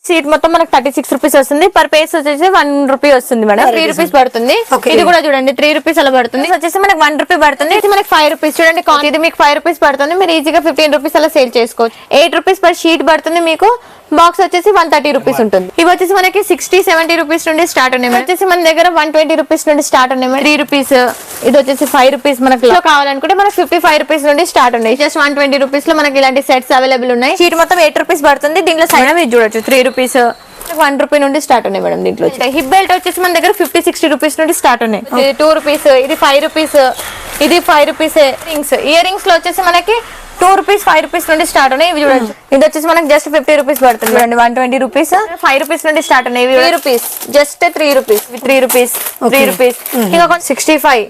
Seat మొత్తం మనకు 36 rupees వస్తుంది. పర్ పీస్ వచ్చేసి 1 రూపీ వస్తుంది మేడం. 3 రూపీస్ పడుతుంది. ఇది కూడా చూడండి 3 రూపీస్ అలా పడుతుంది. వచ్చేసి మనకి 1 రూపీ పడుతుంది. ఇది మనకి 5 రూపీస్ చూడండి. ఇది మీకు 5 రూపీస్ పడుతుంది. మీరు ఈజీగా 15 రూపీస్ అలా సేల్ చేసుకోవచ్చు. 8 రూపీస్ పర్ షీట్ పడుతుంది. మీకు బాక్స్ వచ్చేసి 130 రూపీస్ ఉంటుంది. ఇవి వచ్చేసి మనకి 60-70 రూపీస్ నుండి స్టార్ట్ ఉన్నాయి. వచ్చేసి మన దగ్గర 120 రూపీస్ నుండి స్టార్ట్ ఉన్నాయి. 3 రూపీస్ ఇది వచ్చేసి 5 రూపీస్ మనకి కావాలనుకుంటే మనకి 55 రూపీస్ నుండి స్టార్ట్ ఉన్నాయి. జస్ట్ 120 రూపీస్ లో మనకి ఇలాంటి సెట్స్ అవైలబుల్ ఉన్నాయి. షీట్ మొత్తం 8 రూపీస్ పడుతుంది. దీంట్లో సైడ్ ఇది చూడొచ్చు 3 రూపీస్ 1 రూపీ నుండి స్టార్ట్ ఉన్నాయి మేడం. దీంట్లో హిప్ బెల్ట్ వచ్చేసి మన దగ్గర 50-60 రూపీస్ నుండి స్టార్ట్ ఉన్నాయి. ఇది 2 రూపీస్ ఇది 5 రూపీస్ ఇది 5 రూపీస్. ఇయర్ రింగ్స్ లో వచ్చేసి మనకి 2 రూపీస్ 5 రూపీస్ నుండి స్టార్ట్ ఉన్నాయి. ఇవి చూడొచ్చు. ఇది వచ్చేసి మనకి జస్ట్ 50 రూపీస్ పడుతుంది చూడండి. 120 రూపీస్ 5 రూపీస్ నుండి స్టార్ట్ ఉన్నాయి. 3 rupees just 3 rupees 3 rupees 3 rupees ఇంకా 65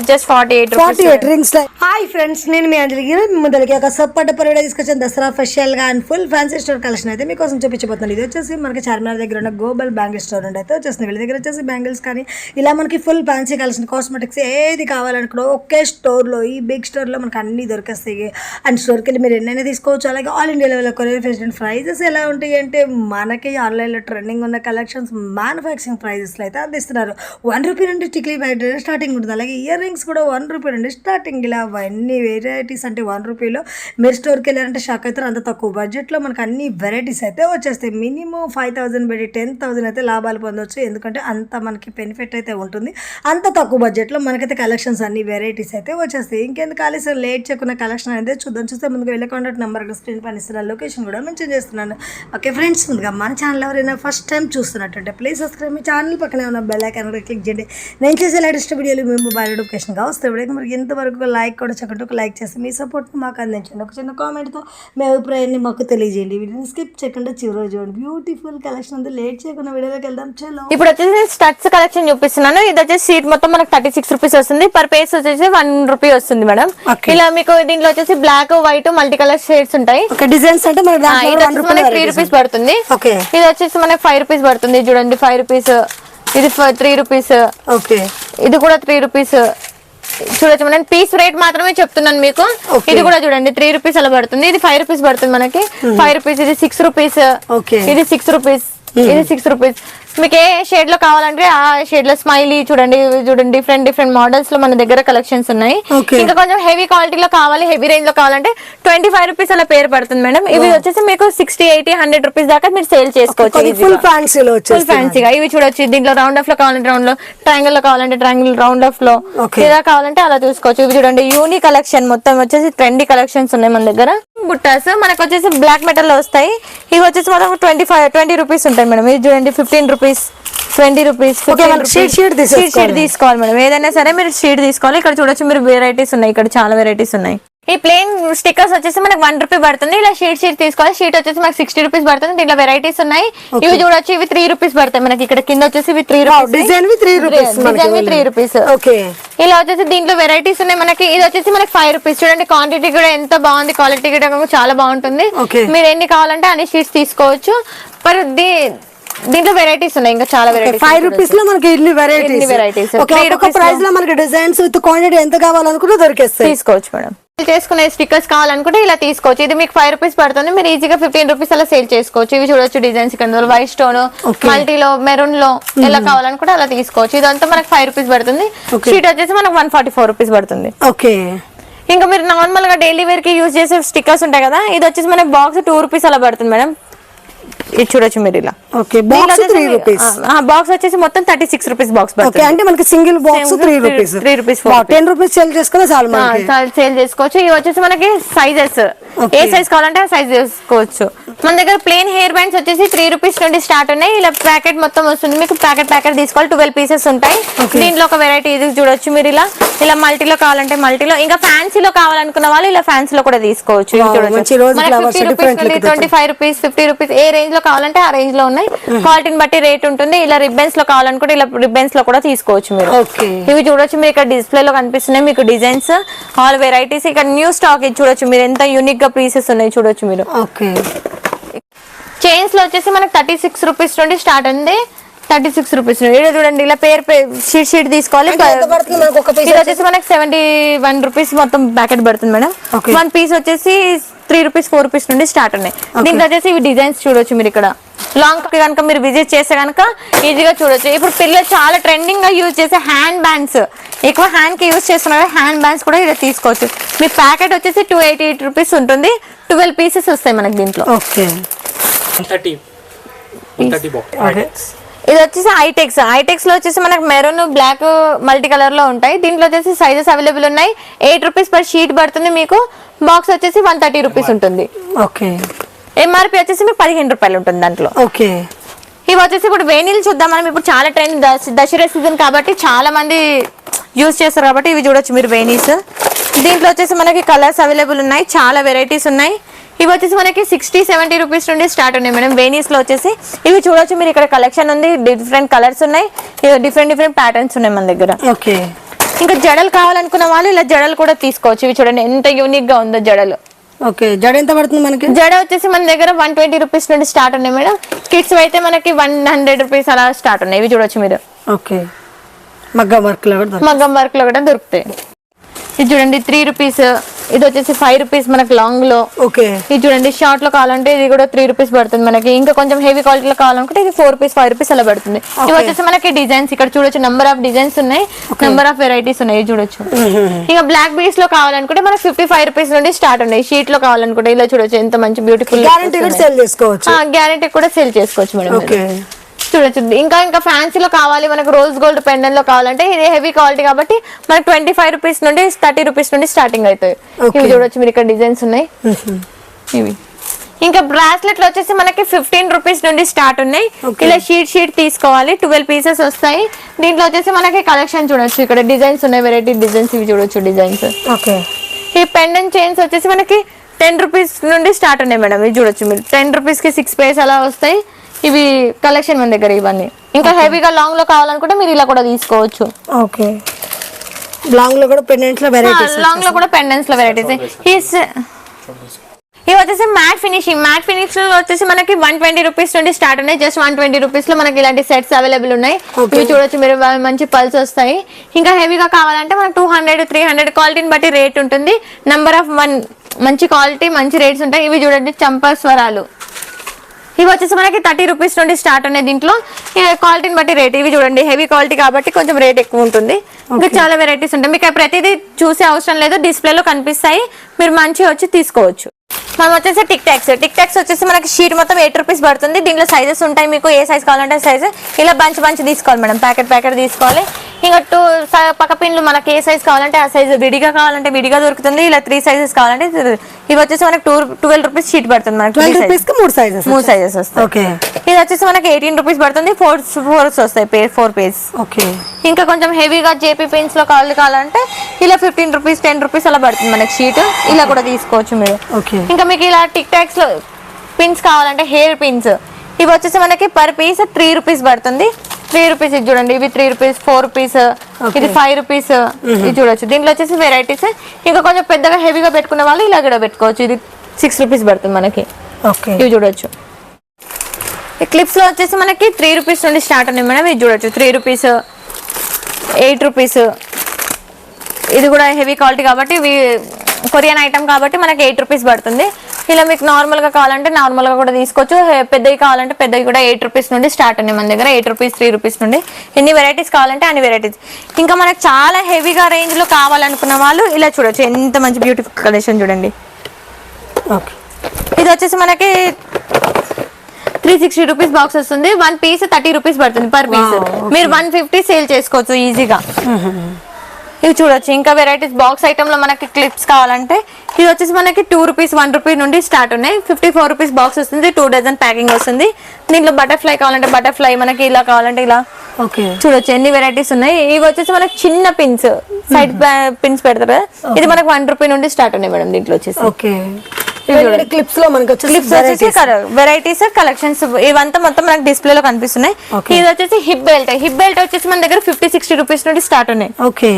just 48 rings. హాయ్ ఫ్రెండ్స్, నేను మీ అంజలి గిరి. ముందరికి ఒక సప్పట పరుడ తీసుకొచ్చిన దసరా స్పెషల్ గా and full fancy store collection అయితే మీకోసం చూపించబోతున్నాను. ఇది వచ్చేసి మనకి చార్మినార్ దగ్గర ఉన్న గ్లోబల్ బ్యాంగిల్ స్టోర్ నుండి అయితే వచ్చేసింది. వీళ్ళ దగ్గర వచ్చేసి బ్యాంగిల్స్ కానీ ఇలా మనకి ఫుల్ ఫ్యాన్సీ కలెక్షన్, కాస్మెటిక్స్ ఏది కావాలనుకున్నా ఒకే స్టోర్ లో, ఈ బిగ్ స్టోర్ లో మనకి అన్ని దొరికేస్తాయి. అండ్ స్టోర్కి వెళ్ళి మీరు ఎన్నైనా తీసుకోవచ్చు. అలాగే all India level courier facility. Prices ఎలా ఉంటాయి అంటే మనకి ఆన్లైన్ లో ట్రెండింగ్ ఉన్న కలెక్షన్స్ మ్యానుఫ్యాక్చరింగ్ ప్రైజెస్ లో అయితే అందిస్తున్నారు. 1 రూపీ నుండి టిక్లీ బయట స్టార్టింగ్ ఉంటుంది. అలాగే ఇయర్ రింగ్స్ కూడా 1 రూపీ నుండి స్టార్టింగ్. ఇలా అన్ని వెరైటీస్ అంటే 1 రూపీలో మీరు స్టోర్కి వెళ్ళారంటే షాక్ అవుతారు. అంత తక్కువ బడ్జెట్లో మనకు అన్ని వెరైటీస్ అయితే వచ్చేస్తాయి. మినిమం 5,000 పెట్టి 10,000 అయితే లాభాలు పొందవచ్చు. ఎందుకంటే అంత మనకి బెనిఫిట్ అయితే ఉంటుంది. అంత తక్కువ బడ్జెట్లో మనకైతే కలెక్షన్స్ అన్ని వెరైటీస్ అయితే వచ్చేస్తాయి. ఇంకెందుకు ఆలస్యం లేట్ చేయకుండా కలెక్షన్ అనేది చూద్దాం. చూస్తే ముందుగా వెళ్ళే కాంటాక్ట్ నెంబర్ స్క్రీన్ పైన ఇస్తున్న లొకేషన్ కూడా మెన్షన్ చేస్తున్నాను. ఓకే ఫ్రెండ్స్, ముందుగా మన ఛానల్ ఎవరైనా ఫస్ట్ టైం చూస్తున్నట్టుంటే ప్లీజ్ సబ్స్క్రైబ్. మీ ఛానల్ పక్కనే ఉన్న బెల్ ఐకాన్ కూడా క్లిక్ చేయండి. నేను చేసే లేటెస్ట్ వీడియోలు మీ మొబైల్ నోటిఫికేషన్గా వస్తాయి. మరి ఇంతవరకు లైక్ కూడా చక్కటి లైక్ చేసి మీ సపోర్ట్ మాకు అందించండి. ఒక చిన్న కామెంట్తో మీ అభిప్రాయాన్ని మాకు తెలియజేయండి. వీడియోని స్కిప్ చేయకుండా చివరి చూడండి. బ్యూటిఫుల్ కలెక్షన్ ఉంది. లేట్ చేయకుండా వీడియోలోకి వెళ్దాం. చలో, ఇప్పుడు వచ్చేసి స్టడ్స్ కలెక్షన్ చూపిస్తున్నాను. ఇది వచ్చేసి సీట్ మొత్తం మనకు 36 రూపీస్ వస్తుంది. పర్ పీస్ వచ్చేసి 1 రూపీ వస్తుంది మేడం. ఇలా మీకు దీంట్లో వచ్చేసి black white multi colour shades ఉంటాయి. డిజైన్స్ అంటే మనకి 3 రూపీస్ పడుతుంది. ఇది వచ్చేసి మనకి 5 రూపీస్ పడుతుంది. చూడండి 5 రూపీస్ ఇది 3 రూపీస్. ఇది కూడా 3 రూపీస్. చూడొచ్చు, నేను పీస్ రేట్ మాత్రమే చెప్తున్నాను మీకు. ఇది కూడా చూడండి 3 రూపీస్ అలా పడుతుంది. ఇది 5 రూపీస్ పడుతుంది మనకి. 5 రూపీస్ ఇది 6 రూపీస్ ఇది 6 రూపీస్ ఇది 6 రూపీస్. మీకు ఏ షేడ్ లో కావాలంటే ఆ షేడ్ లో స్మైలీ చూడండి డిఫరెంట్ మోడల్స్ లో మన దగ్గర కలెక్షన్స్ ఉన్నాయి. ఇంకా కొంచెం హెవీ క్వాలిటీలో కావాలి, హెవీ రేంజ్ లో కావాలంటే 25 రూపీస్ అలా పేరు పడుతుంది మేడం. ఇవి వచ్చేసి మీకు 60, 80, 100 రూపీస్ దాకా మీరు సేల్ చేసుకోవచ్చు. ఫుల్ ఫ్యాన్సీగా ఇవి చూడొచ్చు. దీంట్లో రౌండ్ ఆఫ్ లో కావాలంటే రౌండ్ లో, ట్రయాంగిల్ లో కావాలంటే ట్రయాంగిల్, రౌండ్ ఆఫ్ లో ఎలా కావాలంటే అలా చూసుకోవచ్చు. ఇవి చూడండి యూనిక్ కలెక్షన్, మొత్తం వచ్చేసి ట్రెండీ కలెక్షన్స్ ఉన్నాయి మన దగ్గర. బుట్టాస్ మనకు వచ్చేసి బ్లాక్ మెటల్ లో వస్తాయి. ఇవి వచ్చేసి మనకు 20 రూపీస్ ఉంటాయి మేడం. ఇది చూడండి 15 రూపీస్ 20 రూపీస్. షీట్ తీసుకోవాలి మేడం. ఏదైనా సరే మీరు షీట్ తీసుకోవాలి. ఇక్కడ చూడొచ్చు మీరు వెరైటీస్ ఉన్నాయి. ఇక్కడ చాలా వెరైటీస్ ఉన్నాయి. ఈ ప్లేన్ స్టిక్కర్స్ వచ్చేసి మనకి 1 రూపీ పడుతుంది. ఇలా షీట్ తీసుకోవాలి. షీట్ వచ్చేసి మనకి 60 రూపీస్ పడుతుంది. దీంట్లో వెరైటీస్ ఉన్నాయి. ఇవి చూడొచ్చు. ఇవి 3 రూపీస్ పడతాయి మనకి. ఇక్కడ కింద వచ్చేసి ఇవి 3 రూపీస్. Design 3 rupees. ఇలా వచ్చేసి దీంట్లో వెరైటీస్ ఉన్నాయి మనకి. ఇది వచ్చేసి మనకి 5 రూపీస్. చూడంండి క్వాంటిటీ కూడా ఎంత బాగుంది, క్వాలిటీ కూడా చాలా బాగుంటుంది. మీరు ఎన్ని కావాలంటే అన్ని షీట్స్ తీసుకోవచ్చు. మరి దీంట్లో వెరైటీస్ ఉన్నాయి, ఇంకా చాలా వెరైటీస్. 5 రూపీస్ లో మనకి ఇన్ని వెరైటీస్. ఒక ప్రైస్ లో మనకి డిజైన్స్ విత్ క్వాంటిటీ ఎంత కావాలనుకుంటే దొరికేస్తాయి, తీసుకోవచ్చు మేడం. చేసుకునే స్టిక్కర్స్ కావాలనుకుంటే ఇలా తీసుకోవచ్చు. ఇది మీకు 5 రూపీస్ పడుతుంది. మీరు ఈజీగా 15 రూపీస్ అలా సేల్ చేసుకోవచ్చు. ఇవి చూడొచ్చు డిజైన్స్ ఇక్కడ వైట్ స్టోన్, మల్టీలో, మెరూన్ లో ఎలా కావాలనుకుంటే అలా తీసుకోవచ్చు. ఇదంతా మనకి 5 రూపీస్ పడుతుంది. షీట్ వచ్చేసి మనకు 144 రూపీస్ పడుతుంది. ఇంకా మీరు నార్మల్ గా డైలీ వేర్ కి యూజ్ చేసే స్టిక్కర్స్ ఉంటాయి కదా, ఇది వచ్చేసి మనకి బాక్స్ 2 రూపీస్ అలా పడుతుంది మేడం. ఇది చూడొచ్చు మీరు ఇలా. బాక్స్ వచ్చేసి మొత్తం 36 రూపీస్ బాక్స్ పడుతుంది. అంటే మనకి single box 3 rupees 10 rupees sale చేసుకుని సేల్ చేసుకోవచ్చు. ఇవి వచ్చేసి మనకి సైజెస్, ఏ సైజ్ కావాలంటే ఆ సైజ్ చేసుకోవచ్చు. మన దగ్గర ప్లేన్ హెయిర్ బ్యాండ్స్ వచ్చేసి 3 రూపీస్ నుండి స్టార్ట్ ఉన్నాయి. ఇలా ప్యాకెట్ మొత్తం వస్తుంది. మీకు ప్యాకెట్ తీసుకోవాలి. 12 పీసెస్ ఉంటాయి. దీంట్లో ఒక వెరైటీ ఇది చూడొచ్చు మీరు. ఇలా మల్టీలో కావాలంటే మల్టీలో, ఇంకా ఫ్యాన్సీలో కావాలనుకున్న వాళ్ళు ఇలా ఫ్యాన్సీలో కూడా తీసుకోవచ్చు. 50 రూపీస్ నుండి 25 రూపీస్ 50 రూపీస్ ఏ రేంజ్ లో కావాలంటే ఆ రేంజ్ లో ఉన్నాయి. క్వాలిటీని బట్టి రేట్ ఉంటుంది. ఇలా రిబ్బన్స్ లో కావాలనుకుంటే ఇలా రిబ్బన్స్ లో కూడా తీసుకోవచ్చు మీరు. ఇవి చూడొచ్చు మీరు ఇక్కడ డిస్ప్లే లో కనిపిస్తున్నాయి మీకు డిజైన్స్, ఆల్ వెరైటీస్. ఇక్కడ న్యూ స్టాక్ ఇది చూడొచ్చు మీరు. ఎంత యూనిక్ గా పీసెస్ ఉన్నాయి చూడొచ్చు మీరు. చైన్స్ లో వచ్చేసి మనకి 36 రూపీస్ నుండి స్టార్ట్ ఉంది. 36 రూపీస్ చూడండి. ఇలా పేరు షీట్ తీసుకోవాలి. ఇది వచ్చేసి మనకి 71 రూపీస్ మొత్తం ప్యాకెట్ పడుతుంది మేడం. 1 పీస్ వచ్చేసి 3 రూపీస్ 4 రూపీస్ నుండి స్టార్ట్ ఉన్నాయి. దీంట్లో వచ్చేసి ఇవి డిజైన్స్ చూడొచ్చు మీరు. ఇక్కడ లాంగ్ కనుక మీరు విజిట్ చేస్తే కనుక ఈజీగా చూడొచ్చు. ఇప్పుడు పిల్లలు చాలా ట్రెండింగ్ గా యూజ్ చేసే హ్యాండ్ బ్యాండ్స్, ఎక్కువ హ్యాండ్ కి యూజ్ చేస్తున్నారు, హ్యాండ్ బ్యాండ్స్ కూడా ఇలా తీసుకోవచ్చు. మీ ప్యాకెట్ వచ్చేసి 288 రూపీస్ ఉంటుంది. 12 పీసెస్ వస్తాయి మనకి దీంట్లో. Okay 130 box. ఇది వచ్చేసి ఐటెక్స్ లో వచ్చేసి మనకి మెరూన్ బ్లాక్ మల్టీ కలర్ లో ఉంటాయి. దీంట్లో వచ్చేసి సైజెస్ అవైలబుల్ ఉన్నాయి. 8 రూపీస్ పర్ షీట్ పడుతుంది మీకు. బాక్స్ వచ్చేసి 130 రూపీస్ ఉంటుంది. ఓకే ఎంఆర్పి వచ్చేసి మీకు 15 రూపాయలు ఉంటుంది దాంట్లో. ఓకే ఇవి వచ్చేసి ఇప్పుడు వేనీలు చూద్దాం మనం. ఇప్పుడు చాలా ట్రెండ్ దసరా సీజన్ కాబట్టి చాలా మంది యూజ్ చేస్తారు కాబట్టి ఇవి చూడొచ్చు మీరు వేనీస్. దీంట్లో వచ్చేసి మనకి కలర్స్ అవైలబుల్ ఉన్నాయి, చాలా వెరైటీస్ ఉన్నాయి. ఇవి వచ్చేసి మనకి 60-70 రూపీస్ నుండి స్టార్ట్ ఉన్నాయి మేడం వేనీస్ లో వచ్చేసి. ఇవి చూడొచ్చు మీరు, ఇక్కడ కలెక్షన్ ఉంది, డిఫరెంట్ కలర్స్ ఉన్నాయి, డిఫరెంట్ ప్యాటర్న్స్ ఉన్నాయి మన దగ్గర. ఓకే ఇంకా జడలు కావాలనుకున్న వాళ్ళు ఇలా జడలు కూడా తీసుకోవచ్చు. ఇవి చూడండి ఎంత యూనిక్ గా ఉందో జడలు. ఓకే జడ ఎంత పడుతుంది మనకి? జడ వచ్చేసి మన దగ్గర 120 రూపీస్ నుండి స్టార్ట్ ఉన్నాయి మేడం. కిడ్స్ అయితే మనకి 100 రూపీస్ అలా స్టార్ట్ ఉన్నాయి. ఇవి చూడొచ్చు మీరు. ఓకే మగ్గం వర్క్ లో కూడా దొరుకుతాయి. ఇది చూడండి 3 రూపీస్. ఇది వచ్చేసి 5 రూపీస్ మనకి లాంగ్ లో. ఓకే ఇది చూడండి షార్ట్ లో కావాలంటే ఇది కూడా 3 రూపీస్ పడుతుంది మనకి. ఇంకా కొంచెం హెవీ క్వాలిటీలో కావాలనుకుంటే ఇది 4 రూపీస్ 5 రూపీస్ అలా పడుతుంది. ఇవి వచ్చేసి మనకి డిజైన్స్ ఇక్కడ చూడొచ్చు, నెంబర్ ఆఫ్ డిజైన్స్ ఉన్నాయి, నెంబర్ ఆఫ్ వెరైటీస్ ఉన్నాయి. ఇది చూడొచ్చు. ఇంకా బ్లాక్ బీస్ లో కావాలనుకుంటే మనకి 55 రూపీస్ నుండి స్టార్ట్ ఉన్నాయి. షీట్ లో కావాలనుకుంటే ఇలా చూడొచ్చు ఎంత మంచి బ్యూటిఫుల్. గ్యారెంటీ కూడా సేల్ చేసుకోవచ్చు మేడం. ఓకే చూడొచ్చు. ఇంకా ఫ్యాన్సీలో కావాలి మనకు, రోజ్ గోల్డ్ పెండెంట్ లో కావాలంటే ఇది హెవీ క్వాలిటీ కాబట్టి మనకి 25 రూపీస్ నుండి 30 రూపీస్ నుండి స్టార్టింగ్ అవుతాయి. ఇవి చూడొచ్చు మీరు, ఇక్కడ డిజైన్స్ ఉన్నాయి ఇవి. ఇంకా బ్రాస్లెట్ లో వచ్చేసి మనకి 15 రూపీస్ నుండి స్టార్ట్ ఉన్నాయి. ఇలా షీట్ తీసుకోవాలి, 12 పీసెస్ వస్తాయి. దీంట్లో వచ్చేసి మనకి కలెక్షన్ చూడొచ్చు, ఇక్కడ డిజైన్స్ ఉన్నాయి, వెరైటీ డిజైన్స్. ఇవి చూడొచ్చు డిజైన్స్. ఓకే ఈ పెండెంట్ చైన్స్ వచ్చేసి మనకి 10 రూపీస్ నుండి స్టార్ట్ ఉన్నాయి మేడం. ఇవి చూడొచ్చు మీరు, 10 రూపీస్ కి 6 పేర్స్ అలా వస్తాయి. ఇవి కలెక్షన్ మన దగ్గర ఇవన్నీ. ఇంకా హెవీగా లాంగ్ లో కావాలనుకుంటే మీరు ఇలా కూడా తీసుకోవచ్చు. ఓకే లాంగ్ లో కూడా పెండెంట్స్ లో వెరైటీస్, లాంగ్ లో కూడా పెండెంట్స్ లో వెరైటీస్. ఇవి వచ్చేసి మ్యాట్ ఫినిషింగ్ లో వచ్చేసి మనకి 120 రూపీస్ నుండి స్టార్ట్ ఉన్నాయి. జస్ట్ 120 రూపీస్ లో మనకి ఇలాంటి సెట్స్ అవైలబుల్ ఉన్నాయి. ఇవి చూడొచ్చు మీరు, మంచి పల్స్ వస్తాయి. ఇంకా హెవీగా కావాలంటే మనకి 200-300 క్వాలిటీని బట్టి రేట్ ఉంటుంది. నంబర్ ఆఫ్ 1 మంచి క్వాలిటీ మంచి రేట్స్ ఉంటాయి. ఇవి చూడండి చంపస్వరాలు. ఇవి వచ్చేసి మనకి 30 రూపీస్ నుండి స్టార్ట్ ఉన్నాయి. దీంట్లో క్వాలిటీని బట్టి రేట్. ఇవి చూడండి హెవీ క్వాలిటీ కాబట్టి కొంచెం రేట్ ఎక్కువ ఉంటుంది. ఇంకా చాలా వెరైటీస్ ఉంటాయి. మీకు ప్రతిదీ చూసే అవసరం లేదు, డిస్ప్లేలో కనిపిస్తాయి, మీరు మంచిగా వచ్చి తీసుకోవచ్చు. మనం వచ్చేసి టిక్ టాక్స్ వచ్చేసి మనకి షీట్ మొత్తం 8 రూపీస్ పడుతుంది. దీంట్లో సైజెస్ ఉంటాయి, మీకు ఏ సైజ్ కావాలంటే సైజ్. ఇలా బంచ్ తీసుకోవాలి మేడం, ప్యాకెట్ తీసుకోవాలి. ఇంకా 2 పక్క పిన్లు మనకి ఏ సైజ్ కావాలంటే ఆ సైజ్, విడిగా కావాలంటే విడిగా దొరుకుతుంది. ఇలా 3 సైజెస్ కావాలంటే ఇవి వచ్చేసి మనకి 12 రూపీస్ షీట్ పడుతుంది మనకి. 12 రూపీస్ కి 3 సైజెస్ వస్తాయి. ఓకే ఇది వచ్చేసి మనకి 18 రూపీస్ పడుతుంది. 4 వస్తాయి, 4 పేజ్. ఓకే ఇంకా కొంచెం హెవీగా జేపీ పెన్స్ లో కావాలంటే ఇలా 15 రూపీస్ 10 రూపీస్ అలా పడుతుంది మనకి షీట్. ఇలా కూడా తీసుకోవచ్చు మీరు. ఓకే ఇంకా మీకు ఇలా టిక్ టాక్స్ లో పిన్స్ కావాలంటే హెయిర్ పిన్స్, ఇవి వచ్చేసి మనకి పర్ పీస్ 3 రూపీస్ పడుతుంది. 3 రూపీస్ ఇది చూడండి, ఇవి 3 రూపీస్, 4 రూపీస్, ఇది 5 రూపీస్. ఇది చూడొచ్చు. దీంట్లో వచ్చేసి వెరైటీస్. ఇంకా కొంచెం పెద్దగా హెవీగా పెట్టుకున్న వాళ్ళు ఇలా కూడా పెట్టుకోవచ్చు. ఇది 6 రూపీస్ పడుతుంది మనకి. ఓకే ఇవి చూడొచ్చు. ఈ క్లిప్స్ లో వచ్చేసి మనకి 3 రూపీస్ నుండి స్టార్ట్ ఉన్నాయి మేడం. ఇది చూడొచ్చు 3 రూపీస్, 8 రూపీస్. ఇది కూడా హెవీ క్వాలిటీ కాబట్టి ఇవి కొరియన్ ఐటమ్ కాబట్టి మనకి 8 రూపీస్ పడుతుంది. ఇలా మీకు నార్మల్ గా కావాలంటే నార్మల్ గా కూడా తీసుకోవచ్చు. పెద్దవి కావాలంటే పెద్దవి కూడా 8 రూపీస్ నుండి స్టార్ట్ ఉన్నాయి మన దగ్గర. 8 రూపీస్ 3 రూపీస్ నుండి ఎన్ని వెరైటీస్ కావాలంటే అన్ని వెరైటీస్. ఇంకా మనకు చాలా హెవీగా రేంజ్ లో కావాలనుకున్న వాళ్ళు ఇలా చూడొచ్చు, ఎంత మంచి బ్యూటిఫుల్ కలెక్షన్ చూడండి. ఓకే ఇది వచ్చేసి మనకి 360 రూపీస్ బాక్స్ వస్తుంది. 1 పీస్ 30 రూపీస్ పడుతుంది పర్ పీస్. మీరు 150 సేల్ చేసుకోవచ్చు ఈజీగా. ఇవి చూడొచ్చు. ఇంకా వెరైటీస్ బాక్స్ ఐటమ్ లో మనకి క్లిప్స్ కావాలంటే ఇది వచ్చేసి మనకి 2 రూపీస్ 1 రూపీ నుండి స్టార్ట్ ఉన్నాయి. 54 రూపీస్ బాక్స్ వస్తుంది. 2 డజన్ ప్యాకింగ్ వస్తుంది. దీంట్లో బటర్ఫ్లై కావాలంటే బటర్ఫ్లై, మనకి ఇలా కావాలంటే ఇలా. ఓకే చూడొచ్చు ఎన్ని వెరైటీస్ ఉన్నాయి. ఇవి వచ్చేసి మనకి చిన్న పిన్స్, సైడ్ పిన్స్ పెడతారు కదా, ఇది మనకి 1 రూపీ నుండి స్టార్ట్ ఉన్నాయి మేడం. దీంట్లో వచ్చేసి ఓకే క్లిప్స్ లో మనకి క్లిప్స్ వచ్చేసి వెరైటీస్ కలెక్షన్స్ ఇవంతా మొత్తం మనకి డిస్ప్లే లో కనిపిస్తున్నాయి. ఇది వచ్చేసి హిప్ బెల్ట్ వచ్చేసి మన దగ్గర 50-60 రూపీస్ నుండి స్టార్ట్ ఉన్నాయి. ఓకే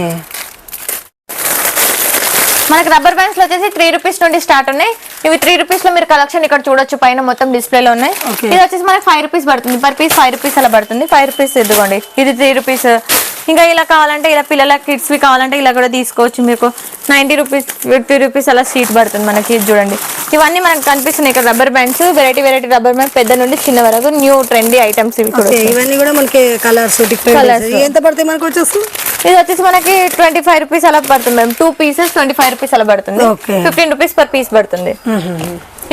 మనకి రబ్బర్ బ్యాండ్స్ లో వచ్చేసి 3 రూపీస్ నుండి స్టార్ట్ ఉన్నాయి. ఇవి 3 రూపీస్ లో మీరు కలెక్షన్ ఇక్కడ చూడొచ్చు, పైన మొత్తం డిస్ప్లే లో ఉన్నాయి. ఇది వచ్చేసి మనకి 5 రూపీస్ పడుతుంది, పర్ పీస్ 5 రూపీస్ అలా పడుతుంది. 5 రూపీస్ ఇదిగోండి, ఇది 3 రూపీస్. ఇంకా ఇలా కావాలంటే ఇలా పిల్లల కిడ్స్ వి కావాలంటే ఇలా కూడా తీసుకోవచ్చు. మీకు 90 రూపీస్ 50 రూపీస్ అలా షీట్ పడుతుంది మనకి. ఇది చూడండి, ఇవన్నీ మనకు కనిపిస్తున్నాయి ఇక్కడ rubber bands, variety rubber band, పెద్ద నుండి చిన్న వరకు న్యూ ట్రెండీ ఐటమ్స్. ఇవి కూడా ఇవన్నీ కూడా మనకి కలర్స్ ఎంత పడతాయి మనకు వచ్చేసి? ఇది వచ్చేసి మనకి 25 రూపీస్ అలా పడుతుంది మేడం. 2 పీసెస్ 25 రూపీస్ అలా పడుతుంది. 15 రూపీస్ పర్ పీస్ పడుతుంది.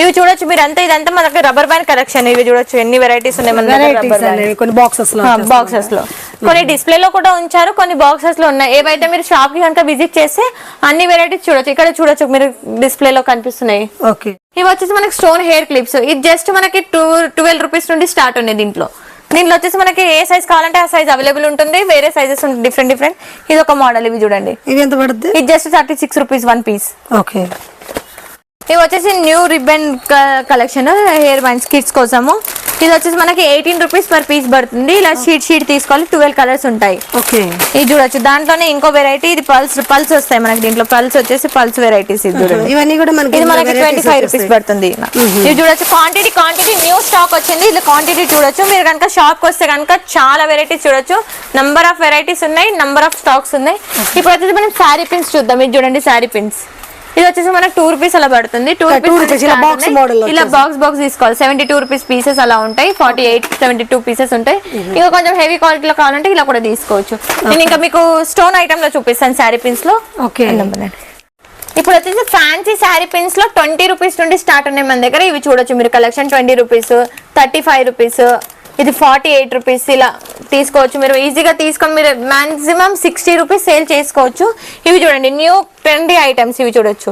ఇవి చూడొచ్చు మీరు అంతా, ఇదంతా మనకి రబ్బర్ బ్యాండ్ కలెక్షన్. ఇవి చూడొచ్చు ఎన్ని వెరైటీస్ ఉన్నాయి మన దగ్గర. కొన్ని బాక్సెస్ లో కొన్ని డిస్ప్లే లో కూడా ఉంచారు, కొన్ని బాక్సెస్ లో ఉన్నాయి. ఏవైతే మీరు షాప్ కి కనుక విజిట్ చేస్తే అన్ని వెరైటీస్ చూడొచ్చు. ఇక్కడ చూడొచ్చు మీరు డిస్ప్లే లో కనిపిస్తున్నాయి. ఇవి వచ్చేసి మనకి స్టోన్ హెయిర్ క్లిప్స్. ఇది జస్ట్ మనకి 12 రూపీస్ నుండి స్టార్ట్ ఉన్నాయి. దీంట్లో వచ్చేసి మనకి ఏ సైజ్ కావాలంటే ఆ సైజ్ అవైలబుల్ ఉంటుంది. వేరే సైజెస్ డిఫరెంట్. ఇది ఒక మోడల్. ఇవి చూడండి, ఇది ఎంత పడుతుంది? ఇది జస్ట్ 36 రూపీస్ 1 పీస్. ఓకే. ఇవి వచ్చేసి new ribbon collection, hair bands kids కోసము. ఇది వచ్చేసి మనకి 18 రూపీస్ పర్ పీస్ పడుతుంది. ఇలా షీట్ తీసుకోవాలి, 12 కలర్స్ ఉంటాయి. ఓకే. ఇది చూడొచ్చు, దాంట్లోనే ఇంకో వెరైటీ. ఇది పల్స్ వస్తాయి మనకి. దీంట్లో పల్స్ వచ్చేసి పల్స్ వెరైటీస్. ఇది చూడండి, ఇవన్నీ కూడా మనకి 25 రూపీస్ పడుతుంది. ఇది చూడొచ్చు, క్వాంటిటీ న్యూ స్టాక్ వచ్చింది. ఇది క్వాంటిటీ చూడొచ్చు. మీరు కనుక షాప్ కి వస్తే కనుక చాలా వెరైటీస్ చూడొచ్చు. నంబర్ ఆఫ్ వెరైటీస్ ఉన్నాయి, నంబర్ ఆఫ్ స్టాక్స్ ఉన్నాయి. ఇప్పుడు వచ్చేసి మనం శారీ పిన్స్ చూద్దాం. ఇది చూడండి, శారీ పిన్స్. ఇది వచ్చేసి మనకు 2 రూపీస్ అలా పడుతుంది. 2 రూపీస్ ఇలా బాక్స్ తీసుకోవాలి. 72 రూపీస్ పీసెస్ అలా ఉంటాయి. 72 పీసెస్ ఉంటాయి. ఇంకా కొంచెం హెవీ క్వాలిటీలో కావాలంటే ఇలా కూడా తీసుకోవచ్చు. నేను ఇంకా మీకు స్టోన్ ఐటమ్ లో చూపిస్తాను శారీ పిన్స్ లో. ఓకే. ఇప్పుడు వచ్చేసి ఫ్యాన్సీ శారీ పిన్స్ లో 20 రూపీస్ నుండి స్టార్ట్ ఉన్నాయి మన దగ్గర. ఇవి చూడొచ్చు మీరు కలెక్షన్. 20 రూపీస్, 35 రూపీస్, ఇది 48 రూపీస్. ఇలా తీసుకోవచ్చు మీరు ఈజీగా తీసుకొని మీరు మాక్సిమం 60 రూపీస్ సేల్ చేసుకోవచ్చు. ఇవి చూడండి, న్యూ ట్రెండీ ఐటమ్స్. ఇవి చూడొచ్చు,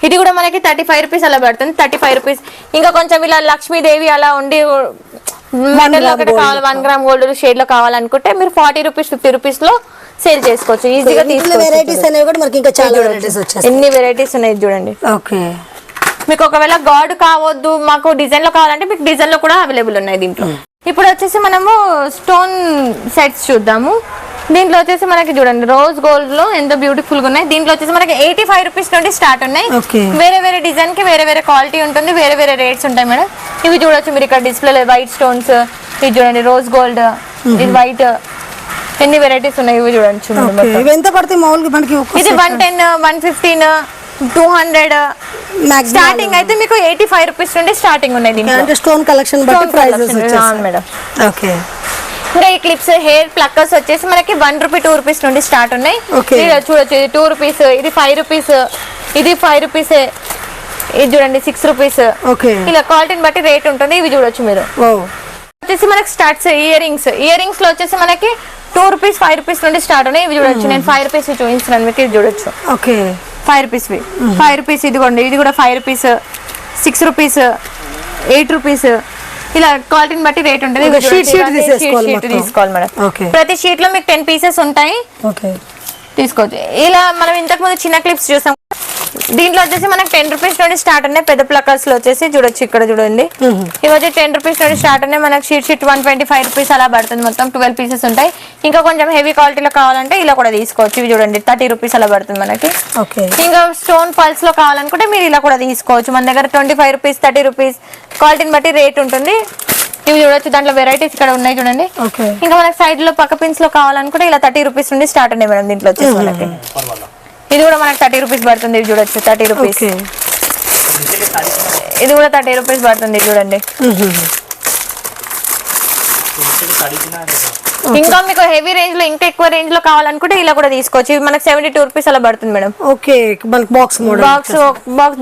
ఇది కూడా మనకి 35 రూపీస్ అలా పడుతుంది. 35 రూపీస్. ఇంకా కొంచెం ఇలా లక్ష్మీదేవి అలా ఉండి ఒకటి కావాలి, 1 గ్రామ్ గోల్డ్ షేడ్ లో కావాలనుకుంటే మీరు 40 రూపీస్ 50 రూపీస్ లో సేల్ చేసుకోవచ్చు. ఈజీగా ఎన్ని వెరైటీస్ ఉన్నాయి చూడండి. ఓకే. మీకు ఒకవేళ గాడ్ కావద్దు, మాకు డిజైన్ లో కావాలంటే మీకు డిజైన్ లో కూడా అవైలబుల్ ఉన్నాయి దీంట్లో. ఇప్పుడు వచ్చేసి మనము స్టోన్ సెట్స్ చూద్దాము. దీంట్లో వచ్చేసి మనకి చూడండి రోజ్ గోల్డ్ లో ఎంత బ్యూటిఫుల్ గా ఉన్నాయి. దీంట్లో వచ్చేసి మనకి 85 రూపీస్ నుండి స్టార్ట్ ఉన్నాయి. వేరే డిజైన్ కి వేరే క్వాలిటీ ఉంటుంది, వేరే రేట్స్ ఉంటాయి మేడం. ఇవి చూడొచ్చు మీరు ఇక్కడ డిస్ప్లే. వైట్ స్టోన్స్, ఇది చూడండి రోజ్ గోల్డ్, ఇది వైట్, ఎన్ని వెరైటీస్ ఉన్నాయి. ఇవి చూడండి ఇది 110, 115, 200 స్టార్టింగ్ అయితే మీకు 85 రూపీస్ నుండి స్టార్టింగ్ ఉన్నాయి. దీంట్లో స్టోన్ కలెక్షన్ మేడం. ఓకే. ఇంకా ఈ క్లిప్స్ హెయిర్ ప్లక్కర్స్ వచ్చేసి మనకి 1 రూపీ 2 రూపీస్ నుండి స్టార్ట్ ఉన్నాయి. చూడొచ్చు, ఇది 2 రూపీస్, ఇది 5 రూపీస్, ఇది 5 రూపీస్, ఇది చూడండి 6 రూపీస్. ఇలా క్వాలిటీని బట్టి రేట్ ఉంటుంది. ఇవి చూడొచ్చు మీరు. వచ్చేసి మనకి స్టార్ట్స్ ఇయర్ రింగ్స్ లో వచ్చేసి మనకి 2 రూపీస్ 5 రూపీస్ నుండి స్టార్ట్ ఉన్నాయి. ఇవి చూడొచ్చు, నేను 5 రూపీస్ చూపిస్తున్నాను మీకు. ఇది చూడొచ్చు, 5 రూపీస్ 5 రూపీస్. ఇదిగోండి, ఇది కూడా 5 రూపీస్, 6 రూపీస్, 8 రూపీస్. ఇలా క్వాలిటీని బట్టి రేట్ ఉంటుంది. తీసుకోవాలి మేడం. ప్రతి షీట్ లో మీకు 10 పీసెస్ ఉంటాయి, తీసుకోవచ్చు. ఇలా మనం ఇంతకు ముందు చిన్న క్లిప్స్ చూసాం. దీంట్లో వచ్చేసి మనకి 10 రూపీస్ నుండి స్టార్ట్ ఉన్నాయి. పెద్ద ప్లక్కర్స్ లో వచ్చేసి చూడొచ్చు, ఇక్కడ చూడండి. ఇవి వచ్చి 10 రూపీస్ నుండి స్టార్ట్ ఉన్నాయి. మనకి షీట్ 125 రూపీస్ అలా పడుతుంది. మొత్తం 12 పీసెస్ ఉంటాయి. ఇంకా కొంచెం హెవీ క్వాలిటీలో కావాలంటే ఇలా కూడా తీసుకోవచ్చు. ఇవి చూడండి 30 రూపీస్ అలా పడుతుంది మనకి. ఇంకా స్టోన్ పల్స్ లో కావాలనుకుంటే మీరు ఇలా కూడా తీసుకోవచ్చు. మన దగ్గర 25 రూపీస్, 30 రూపీస్ క్వాలిటీని బట్టి రేట్ ఉంటుంది. ఇవి చూడొచ్చు, దాంట్లో వెరైటీస్ ఇక్కడ ఉన్నాయి చూడండి. ఇంకా మనకి సైడ్ లో పక్క పిన్స్ లో కావాలనుకుంటే ఇలా 30 రూపీస్ నుండి స్టార్ట్ ఉన్నాయి మేడం. దీంట్లో వచ్చేసి మనకి ఇది కూడా మనకి 30 రూపీస్ పడుతుంది. ఇది చూడొచ్చు 30 రూపీస్. ఇది కూడా 30 రూపీస్ పడుతుంది చూడండి. ఇంకా మీకు హెవీ రేంజ్ లో ఇంకా ఎక్కువ రేంజ్ లో కావాలనుకుంటే ఇలా కూడా తీసుకోవచ్చు. ఇవి మనకి 72 రూపీస్ అలా పడుతుంది మేడం.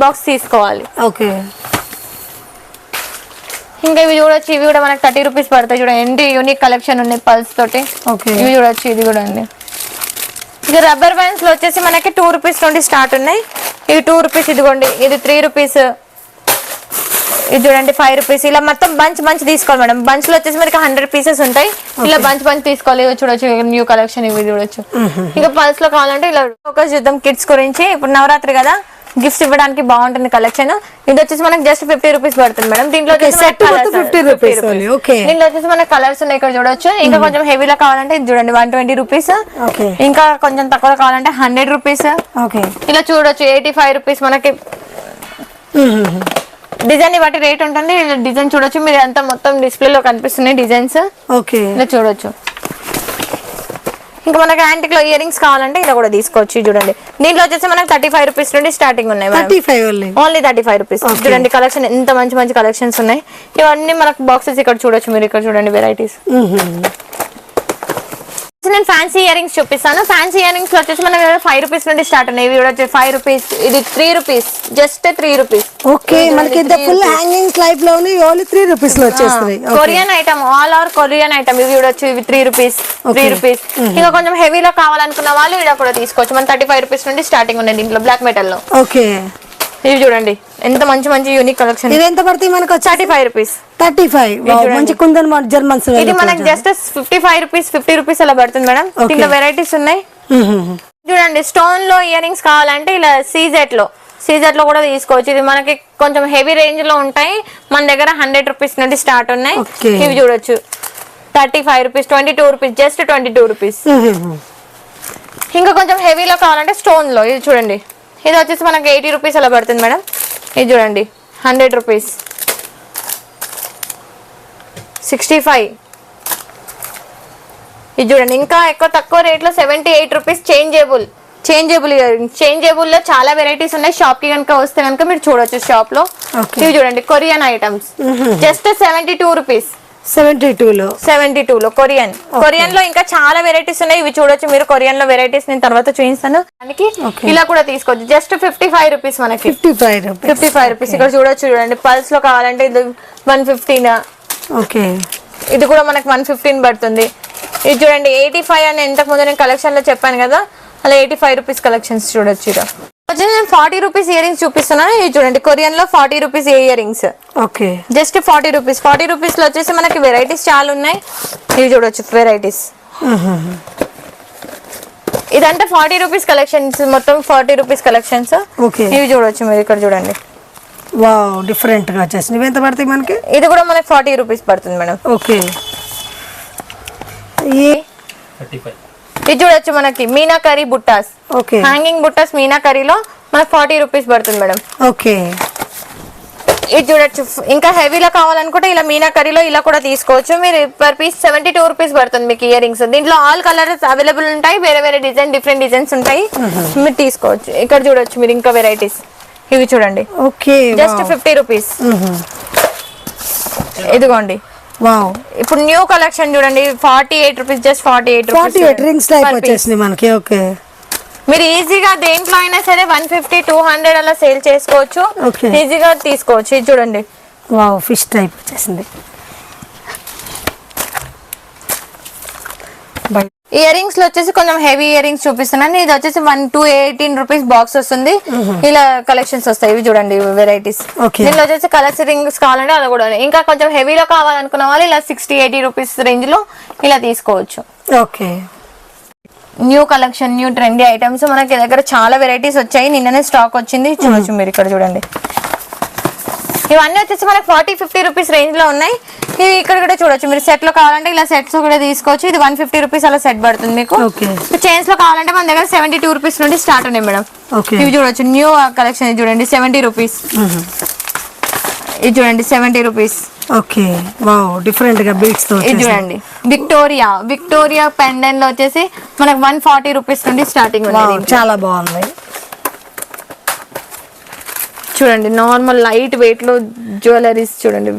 బాక్స్ తీసుకోవాలి. ఇంకా ఇవి చూడొచ్చు, ఇవి కూడా మనకి 30 రూపీస్ పడతాయి. చూడండి ఎంత యూనిక్ కలెక్షన్ ఉన్నాయి పల్స్ తోటి. ఇవి చూడొచ్చు, ఇది కూడా అండి. ఇక రబ్బర్ బ్యాండ్స్ లో వచ్చేసి మనకి 2 రూపీస్ నుండి స్టార్ట్ ఉన్నాయి. ఇవి 2 రూపీస్, ఇదిగోండి ఇది 3 రూపీస్, ఇది చూడండి 5 రూపీస్. ఇలా మొత్తం బంచ్ తీసుకోవాలి మేడం. బంచ్ లో వచ్చేసి మనకి 100 పీసెస్ ఉంటాయి. ఇలా బంచ్ తీసుకోవాలి. చూడొచ్చు న్యూ కలెక్షన్. ఇవి చూడొచ్చు. ఇంకా పల్స్ లో కావాలంటే ఇలా ఫోకస్ చూద్దాం కిడ్స్ గురించి. ఇప్పుడు నవరాత్రి కదా, గిఫ్ట్స్ ఇవ్వడానికి బాగుంటుంది కలెక్షన్. ఇది వచ్చేసి మనకి జస్ట్ 50 రూపీస్ పడుతుంది మేడం. దీంట్లో వచ్చేసి మనకి కలర్స్ ఉన్నాయి, ఇక్కడ చూడొచ్చు. ఇంకా కొంచెం హెవీలో కావాలంటే ఇది చూడండి 120 రూపీస్. ఇంకా కొంచెం తక్కువ కావాలంటే 100 రూపీస్. ఇలా చూడొచ్చు 85 రూపీస్ మనకి డిజైన్ బట్టి రేట్ ఉంటుంది. డిజైన్ చూడొచ్చు మీరు, అంతా మొత్తం డిస్ప్లే లో కనిపిస్తున్నాయి డిజైన్స్. ఓకే, ఇలా చూడొచ్చు. ఇంకా మనకి యాంటిక్ లో ఇయర్ రింగ్స్ కావాలంటే ఇలా కూడా తీసుకోవచ్చు. చూడండి దీంట్లో వచ్చేసి మనకి 35 రూపీస్ నుండి స్టార్టింగ్ ఉన్నాయి. Only 35 rupees. చూడండి కలెక్షన్ ఎంత మంచి మంచి కలెక్షన్స్ ఉన్నాయి. ఇవన్నీ మనకు బాక్సెస్ ఇక్కడ చూడొచ్చు మీరు. ఇక్కడ చూడండి వెరైటీస్. నేను ఫ్యాన్సీ ఇయర్ రింగ్స్ చూపిస్తాను. ఫ్యాన్సీ ఇయర్ రింగ్స్ లో వచ్చేసి మనకి 5 రూపీస్ నుండి స్టార్ట్ ఉన్నాయి. ఇవి కూడా 5 రూపీస్, ఇది 3 రూపీస్, జస్ట్ 3 రూపీస్. ఓకే, మనకి ఫుల్ హ్యాంగింగ్స్ టైప్ లో ఉన్నాయి. ఓన్లీ 3 రూపీస్ లో వచ్చేస్తాయి. Korean item, all over Korean item. ఇవి కూడా వచ్చి ఇవి 3 రూపీస్, 3 రూపీస్. ఇంకా కొంచెం హెవీలో కావాలనుకున్న వాళ్ళు ఇలా కూడా తీసుకోవచ్చు. మన 35 రూపీస్ నుండి స్టార్టింగ్ ఉన్నాయి దీంట్లో బ్లాక్ మెటల్ లో. ఓకే, ఇవి చూడండి ఎంత మంచి మంచి యూనిక్ కలెక్షన్. ఇది ఎంత పడుతుంది మనకు? 35 రూపీస్. 35 మంచి కుందన్ జర్మన్స్. ఇది మనకి జస్ట్ 55 రూపీస్, 50 రూపీస్ అలా పడుతుంది మేడం. దీంట్లో వెరైటీస్ ఉన్నాయి. చూడండి స్టోన్ లో ఇయర్ రింగ్స్ కావాలంటే ఇలా సీజెట్ లో కూడా తీసుకోవచ్చు. ఇది మనకి కొంచెం హెవీ రేంజ్ లో ఉంటాయి. మన దగ్గర 100 రూపీస్ నుండి స్టార్ట్ ఉన్నాయి. ఇవి చూడొచ్చు 35 రూపీస్, 22 రూపీస్, జస్ట్ 22 రూపీస్. ఇంకా కొంచెం హెవీలో కావాలంటే స్టోన్ లో ఇది చూడండి. ఇది వచ్చేసి మనకి 80 రూపీస్ అలా పడుతుంది మేడం. ఇది చూడండి 100 రూపీస్, 65. ఇది చూడండి ఇంకా ఎక్కువ తక్కువ రేట్ లో 78 rupees. Changeable earrings. Changeable లో చాలా వెరైటీస్ ఉన్నాయి. షాప్ కి కనుక వస్తే కనుక మీరు చూడొచ్చు షాప్ లో. ఇవి చూడండి కొరియన్ ఐటమ్స్, జస్ట్ 72 రూపీస్. 72 లో కొరియన్ లో ఇంకా చాలా వెరైటీస్ ఉన్నాయి. ఇవి చూడొచ్చు మీరు. కొరియన్ లో వెరైటీస్ నేను తర్వాత చూపిస్తాను. దానికి ఇలా కూడా తీసుకోవచ్చు. జస్ట్ 55 రూపీస్ మనకి. 55 రూపీస్. ఇక్కడ చూడొచ్చు. చూడండి పల్స్ లో కావాలంటే ఇది 115. ఓకే, ఇది కూడా మనకి 115 పడుతుంది. ఇది చూడండి 85 అని ఇంతకు ముందు నేను కలెక్షన్ లో చెప్పాను కదా, అలా 85 రూపీస్ కలెక్షన్స్ చూడొచ్చు. ఇక్కడ వచ్చేసి నేను 40 రూపీస్ ఇయర్ రింగ్స్ చూపిస్తున్నాను. ఇది చూడండి కొరియన్ లో 40 rupees ear rings. Okay, just 40 rupees. 40 rupees లో వచ్చేసి మనకి వెరైటీస్ చాలా ఉన్నాయి. ఇవి చూడొచ్చు వెరైటీస్. ఇదంతా 40 రూపీస్ కలెక్షన్స్, మొత్తం 40 రూపీస్ కలెక్షన్స్. ఇవి చూడొచ్చు మీరు. ఇక్కడ చూడండి వావ్, డిఫరెంట్ గా వచ్చేసి. ఇవి ఎంత పడతాయి మనకి? ఇది కూడా మనకి 40 రూపీస్ పడుతుంది మేడం. ఓకే, ఇది చూడొచ్చు మనకి మీనాకరీ బుట్టాస్. ఓకే, హ్యాంగింగ్ బుట్టాస్ మీనాకరీలో మనకి 40 రూపీస్ పడుతుంది మేడం. ఓకే, ఇది చూడొచ్చు. ఇంకా హెవీలో కావాలనుకుంటే ఇలా మీనాకరీలో ఇలా కూడా తీసుకోవచ్చు మీరు. పర్ పీస్ 72 రూపీస్ పడుతుంది మీకు ఇయర్ రింగ్స్. దీంట్లో ఆల్ కలర్స్ అవైలబుల్ ఉంటాయి. వేరే వేరే డిజైన్, డిఫరెంట్ డిజైన్స్ ఉంటాయి. మీరు తీసుకోవచ్చు. ఇక్కడ చూడొచ్చు మీరు ఇంకా వెరైటీస్. ఇవి చూడండి. Okay, just 50 rupees. ఇదిగోండి. వావ్, ఇప్పుడు న్యూ కలెక్షన్ చూడండి 48 రూపీస్. జస్ట్ 48 రింగ్స్ టైప్ వచ్చేసింది మనకి. ఓకే, మీరు ఈజీగా దేంట్లో అయినా సరే 150, 200 అలా సేల్ చేసుకోవచ్చు. ఈజీగా తీసుకోవచ్చు. ఇది చూడండి. వావ్, ఫిష్ టైప్ వచ్చేసింది. ఇయర్ రింగ్స్ లో వచ్చేసి కొంచెం హెవీ ఇయర్ రింగ్స్ చూపిస్తున్నాను. ఇది వచ్చేసి 118 రూపీస్ బాక్స్ వస్తుంది. ఇలా కలెక్షన్స్ వస్తాయి. ఇవి చూడండి వెరైటీస్. దీనిలో వచ్చేసి కలర్స్ రింగ్స్ కావాలంటే అలా కూడా. ఇంకా కొంచెం హెవీలో కావాలనుకున్న వాళ్ళు ఇలా 60-80 రూపీస్ రేంజ్ లో ఇలా తీసుకోవచ్చు. Okay, new collection, new trendy items మనకి దగ్గర చాలా వెరైటీస్ వచ్చాయి. నిన్ననే స్టాక్ వచ్చింది. చూడొచ్చు మీరు. ఇక్కడ చూడండి ఇవన్నీ వచ్చేసి మనకి 40-50 రూపీస్ రేంజ్ లో ఉన్నాయి. ఇవి ఇక్కడ కూడా చూడొచ్చు మీరు. సెట్ లో కావాలంటే ఇలా సెట్స్ కూడా తీసుకోవచ్చు. ఇది 150 రూపీస్ అలా సెట్ పడుతుంది మీకు. చైన్స్ లో కావాలంటే మన దగ్గర 72 రూపీస్ నుండి స్టార్ట్ ఉన్నాయి మేడం. ఇవి చూడొచ్చు న్యూ కలెక్షన్. ఇది చూడండి 70 రూపీస్. ఇది చూడండి 70 రూపీస్. ఓకే, వావ్, డిఫరెంట్ గా బీట్స్ తో. ఇది చూడండి విక్టోరియా పెండెంట్ లో వచ్చేసి మనకి 140 రూపీస్ నుండి స్టార్టింగ్ ఉంది. చాలా బాగుంది. చూడండి నార్మల్ లైట్ వెయిట్ లో జ్యువెలరీస్ చూడండి.